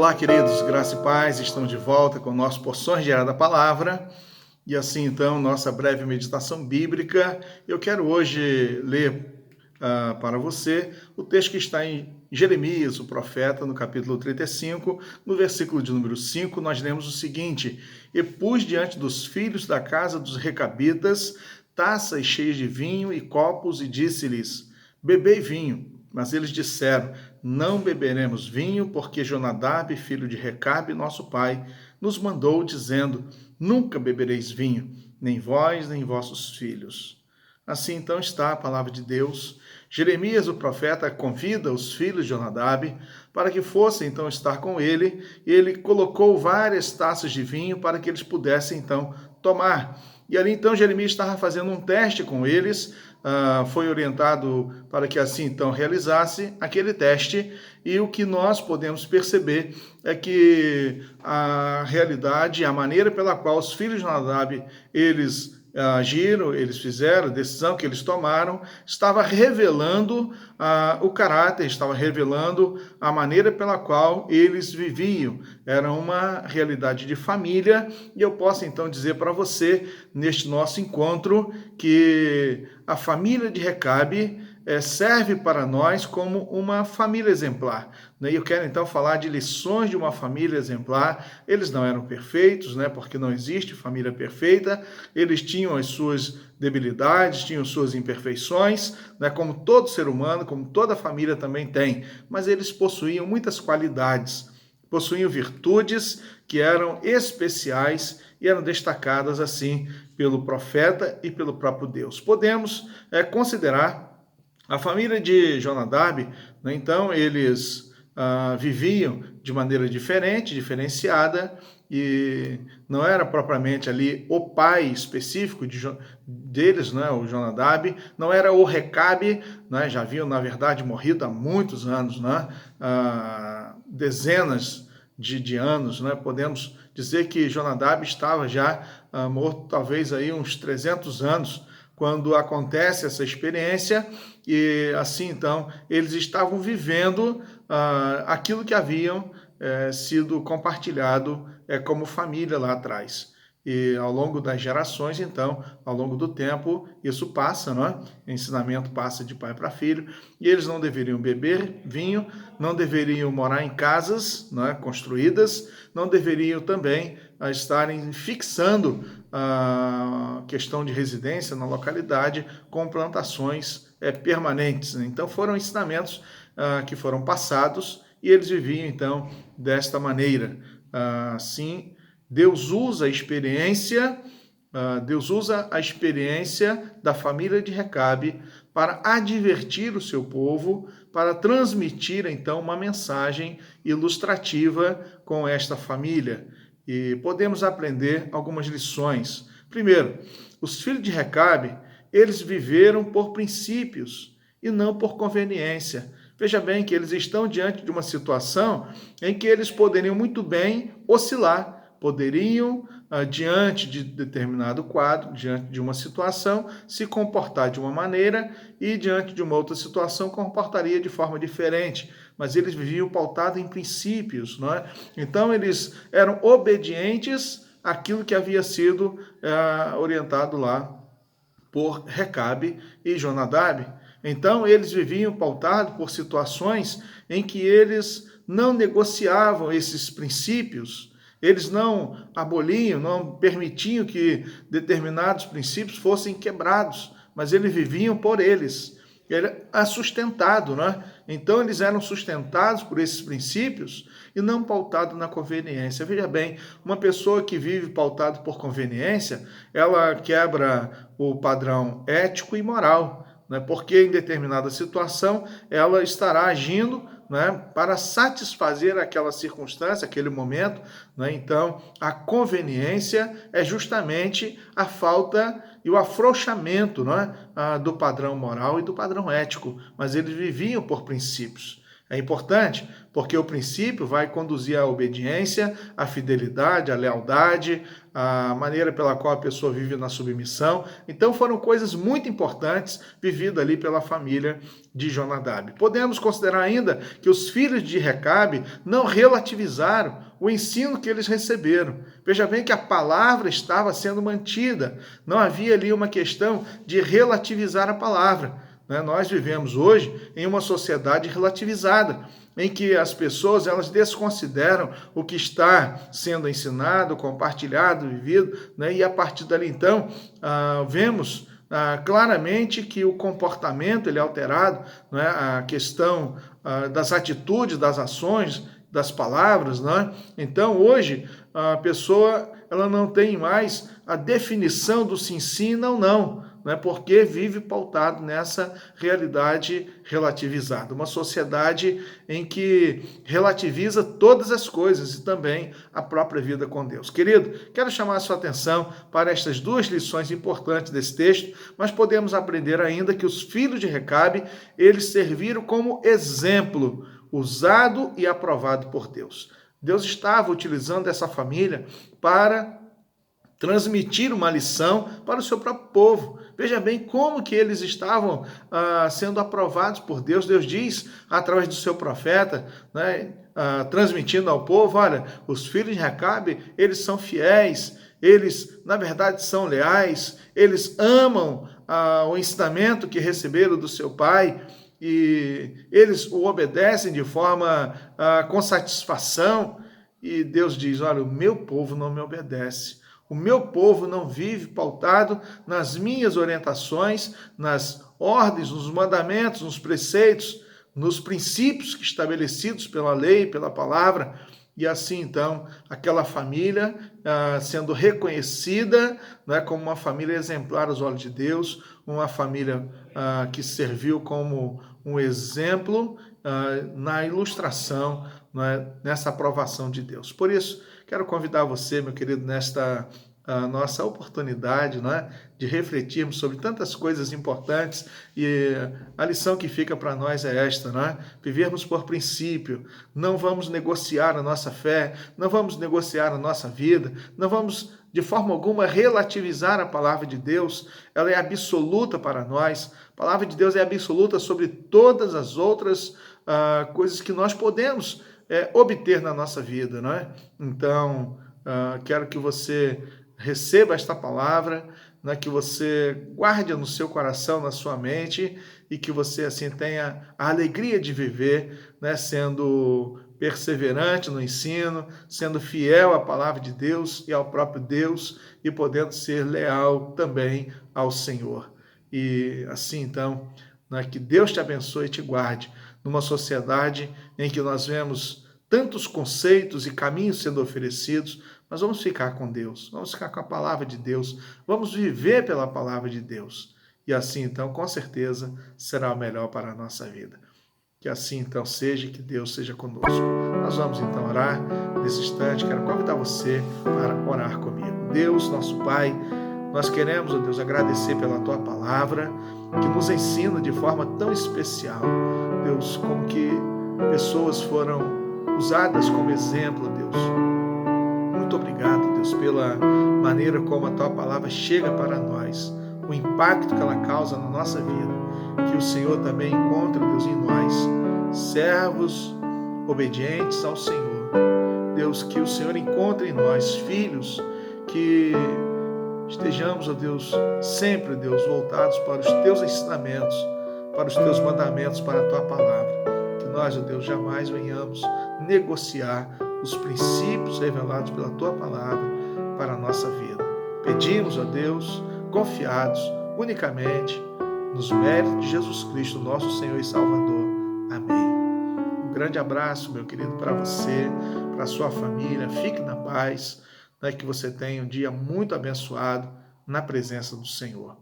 Olá, queridos, graça e paz, estamos de volta com o nosso Porções Diárias da Palavra. E assim, então, nossa breve meditação bíblica. Eu quero hoje ler para você o texto que está em Jeremias, o profeta, no capítulo 35, no versículo de número 5, nós lemos o seguinte: E pus diante dos filhos da casa dos recabitas taças cheias de vinho e copos, e disse-lhes: Bebei vinho. Mas eles disseram: Não beberemos vinho, porque Jonadab, filho de Recabe, nosso pai, nos mandou, dizendo: Nunca bebereis vinho, nem vós, nem vossos filhos. Assim então está a palavra de Deus. Jeremias, o profeta, convida os filhos de Jonadab para que fossem então estar com ele, e ele colocou várias taças de vinho para que eles pudessem então tomar. E ali então Jeremias estava fazendo um teste com eles, foi orientado para que assim então realizasse aquele teste, e o que nós podemos perceber é que a realidade, a maneira pela qual os filhos de Jonadab, eles agiram, eles fizeram, a decisão que eles tomaram, estava revelando o caráter, estava revelando a maneira pela qual eles viviam. Era uma realidade de família, e eu posso então dizer para você, neste nosso encontro, que a família de Recabe serve para nós como uma família exemplar. E eu quero então falar de lições de uma família exemplar. Eles não eram perfeitos, porque não existe família perfeita. Eles tinham as suas debilidades, tinham suas imperfeições, como todo ser humano, como toda família também tem. Mas eles possuíam muitas qualidades, possuíam virtudes que eram especiais e eram destacadas assim pelo profeta e pelo próprio Deus. Podemos considerar a família de Jonadab, então eles viviam de maneira diferente, diferenciada, e não era propriamente ali o pai específico deles, o Jonadab, não era o Recabe, já haviam, na verdade, morrido há muitos anos, dezenas de anos, podemos dizer que Jonadab estava já morto talvez aí uns 300 anos, quando acontece essa experiência, e assim então eles estavam vivendo aquilo que haviam sido compartilhado como família lá atrás. E ao longo das gerações, então, ao longo do tempo, isso passa, O ensinamento passa de pai para filho, e eles não deveriam beber vinho, não deveriam morar em casas construídas, não deveriam também estarem fixando a questão de residência na localidade com plantações permanentes. Então foram ensinamentos que foram passados, e eles viviam então desta maneira. Assim, Deus usa a experiência da família de Recabe para advertir o seu povo, para transmitir então uma mensagem ilustrativa com esta família. E podemos aprender algumas lições. Primeiro, os filhos de Recabe, eles viveram por princípios e não por conveniência. Veja bem que eles estão diante de uma situação em que eles poderiam muito bem oscilar, poderiam, diante de determinado quadro, diante de uma situação, se comportar de uma maneira, e diante de uma outra situação comportaria de forma diferente. Mas eles viviam pautados em princípios, Então eles eram obedientes àquilo que havia sido orientado lá por Recabe e Jonadab. Então eles viviam pautados por situações em que eles não negociavam esses princípios, eles não aboliam, não permitiam que determinados princípios fossem quebrados, mas eles viviam por eles. Ele é sustentado, Então eles eram sustentados por esses princípios e não pautados na conveniência. Veja bem, uma pessoa que vive pautado por conveniência, ela quebra o padrão ético e moral, porque em determinada situação ela estará agindo para satisfazer aquela circunstância, aquele momento. Então, a conveniência é justamente a falta e o afrouxamento do padrão moral e do padrão ético, mas eles viviam por princípios. É importante porque o princípio vai conduzir à obediência, à fidelidade, à lealdade, à maneira pela qual a pessoa vive na submissão. Então foram coisas muito importantes vividas ali pela família de Jonadab. Podemos considerar ainda que os filhos de Recabe não relativizaram o ensino que eles receberam. Veja bem que a palavra estava sendo mantida. Não havia ali uma questão de relativizar a palavra. Nós vivemos hoje em uma sociedade relativizada, em que as pessoas elas desconsideram o que está sendo ensinado, compartilhado, vivido, e a partir dali então vemos claramente que o comportamento ele é alterado, a questão das atitudes, das ações, das palavras, Então hoje a pessoa ela não tem mais a definição do se ensina ou não, porque vive pautado nessa realidade relativizada. Uma sociedade em que relativiza todas as coisas e também a própria vida com Deus. Querido, quero chamar a sua atenção para estas duas lições importantes desse texto, mas podemos aprender ainda que os filhos de Recabe, eles serviram como exemplo, usado e aprovado por Deus. Deus estava utilizando essa família para transmitir uma lição para o seu próprio povo. Veja bem como que eles estavam sendo aprovados por Deus. Deus diz, através do seu profeta, transmitindo ao povo, olha, os filhos de Recabe, eles são fiéis, eles, na verdade, são leais, eles amam o ensinamento que receberam do seu pai, e eles o obedecem de forma com satisfação. E Deus diz, olha, o meu povo não me obedece. O meu povo não vive pautado nas minhas orientações, nas ordens, nos mandamentos, nos preceitos, nos princípios estabelecidos pela lei, pela palavra. E assim, então, aquela família sendo reconhecida como uma família exemplar aos olhos de Deus, uma família que serviu como um exemplo na ilustração, nessa aprovação de Deus. Por isso, quero convidar você, meu querido, nesta nossa oportunidade de refletirmos sobre tantas coisas importantes, e a lição que fica para nós é esta, vivermos por princípio, não vamos negociar a nossa fé, não vamos negociar a nossa vida, não vamos de forma alguma relativizar a palavra de Deus. Ela é absoluta para nós, a palavra de Deus é absoluta sobre todas as outras coisas que nós podemos obter na nossa vida, Então, quero que você receba esta palavra, que você guarde no seu coração, na sua mente, e que você assim tenha a alegria de viver, sendo perseverante no ensino, sendo fiel à palavra de Deus e ao próprio Deus, e podendo ser leal também ao Senhor. E assim, então, que Deus te abençoe e te guarde numa sociedade em que nós vemos tantos conceitos e caminhos sendo oferecidos, mas vamos ficar com Deus, vamos ficar com a palavra de Deus, vamos viver pela palavra de Deus. E assim, então, com certeza, será o melhor para a nossa vida. Que assim, então, seja, que Deus seja conosco. Nós vamos, então, orar nesse instante. Quero convidar você para orar comigo. Deus, nosso Pai, nós queremos, ó Deus, agradecer pela Tua palavra, que nos ensina de forma tão especial, Deus, como que pessoas foram usadas como exemplo, Deus. Muito obrigado, Deus, pela maneira como a Tua palavra chega para nós, o impacto que ela causa na nossa vida. Que o Senhor também encontre, Deus, em nós, servos obedientes ao Senhor. Deus, que o Senhor encontre em nós filhos que estejamos, ó Deus, sempre, Deus, voltados para os Teus ensinamentos, para os Teus mandamentos, para a Tua palavra. Que nós, ó Deus, jamais venhamos negociar os princípios revelados pela Tua palavra para a nossa vida. Pedimos, ó Deus, confiados unicamente nos méritos de Jesus Cristo, nosso Senhor e Salvador. Amém. Um grande abraço, meu querido, para você, para a sua família. Fique na paz, que você tenha um dia muito abençoado na presença do Senhor.